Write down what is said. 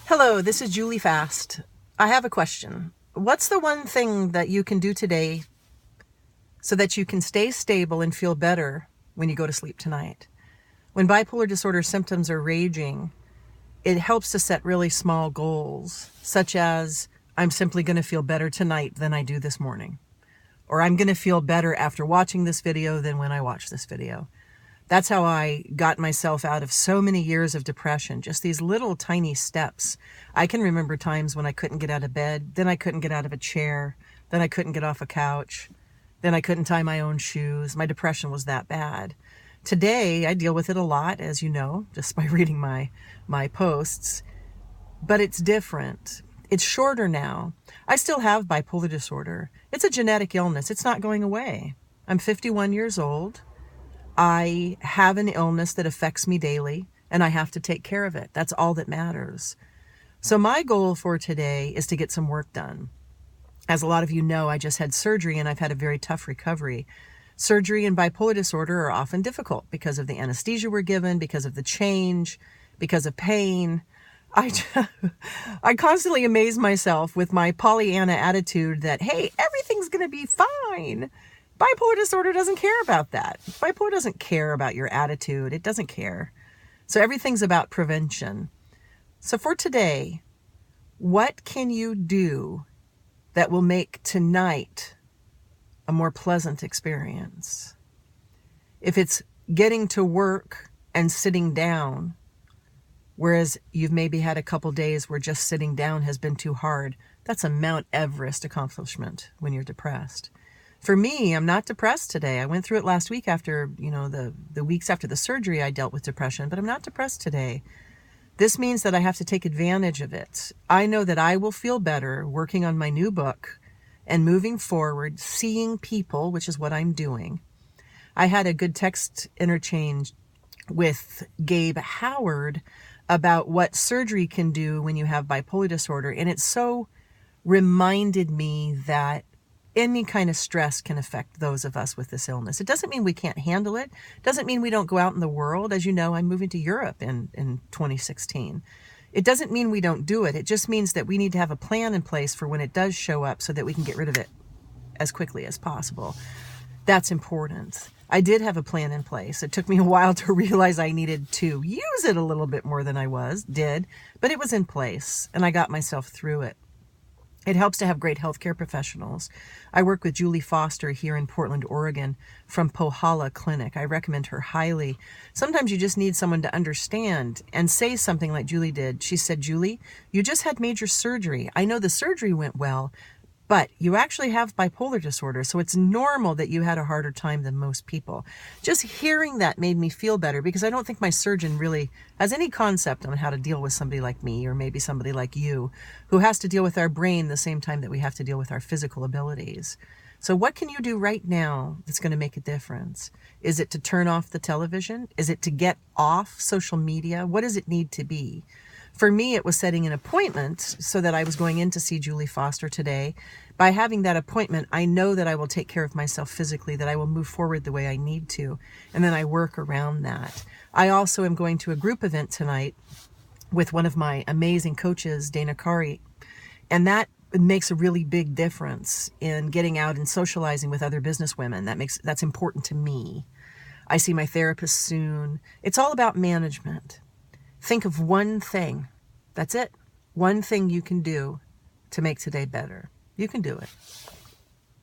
Hello, this is Julie Fast. I have a question. What's the one thing that you can do today so that you can stay stable and feel better when you go to sleep tonight? When bipolar disorder symptoms are raging, it helps to set really small goals, such as, I'm simply going to feel better tonight than I do this morning. Or I'm going to feel better after watching this video than when I watch this video. That's how I got myself out of so many years of depression, just these little tiny steps. I can remember times when I couldn't get out of bed, then I couldn't get out of a chair, then I couldn't get off a couch, then I couldn't tie my own shoes. My depression was that bad. Today, I deal with it a lot, as you know, just by reading my posts, but it's different. It's shorter now. I still have bipolar disorder. It's a genetic illness. It's not going away. I'm 51 years old. I have an illness that affects me daily, and I have to take care of it. That's all that matters. So my goal for today is to get some work done. As a lot of you know, I just had surgery, and I've had a very tough recovery. Surgery and bipolar disorder are often difficult because of the anesthesia we're given, because of the change, because of pain. I constantly amaze myself with my Pollyanna attitude that, hey, everything's going to be fine. Bipolar disorder doesn't care about that. Bipolar doesn't care about your attitude. It doesn't care. So everything's about prevention. So for today, what can you do that will make tonight a more pleasant experience? If it's getting to work and sitting down, whereas you've maybe had a couple days where just sitting down has been too hard, that's a Mount Everest accomplishment when you're depressed. For me, I'm not depressed today. I went through it last week after, the weeks after the surgery, I dealt with depression, but I'm not depressed today. This means that I have to take advantage of it. I know that I will feel better working on my new book and moving forward, seeing people, which is what I'm doing. I had a good text interchange with Gabe Howard about what surgery can do when you have bipolar disorder, and it so reminded me that any kind of stress can affect those of us with this illness. It doesn't mean we can't handle it. It doesn't mean we don't go out in the world. As you know, I'm moving to Europe in 2016. It doesn't mean we don't do it. It just means that we need to have a plan in place for when it does show up so that we can get rid of it as quickly as possible. That's important. I did have a plan in place. It took me a while to realize I needed to use it a little bit more than I did, but it was in place and I got myself through it. It helps to have great healthcare professionals. I work with Julie Foster here in Portland, Oregon from Pohala Clinic. I recommend her highly. Sometimes you just need someone to understand and say something like Julie did. She said, Julie, you just had major surgery. I know the surgery went well, but you actually have bipolar disorder, so it's normal that you had a harder time than most people. Just hearing that made me feel better because I don't think my surgeon really has any concept on how to deal with somebody like me or maybe somebody like you who has to deal with our brain the same time that we have to deal with our physical abilities. So what can you do right now that's going to make a difference? Is it to turn off the television? Is it to get off social media? What does it need to be? For me, it was setting an appointment so that I was going in to see Julie Foster today. By having that appointment, I know that I will take care of myself physically, that I will move forward the way I need to, and then I work around that. I also am going to a group event tonight with one of my amazing coaches, Dana Kari, and that makes a really big difference in getting out and socializing with other businesswomen. That's important to me. I see my therapist soon. It's all about management. Think of one thing. That's it. One thing you can do to make today better. You can do it.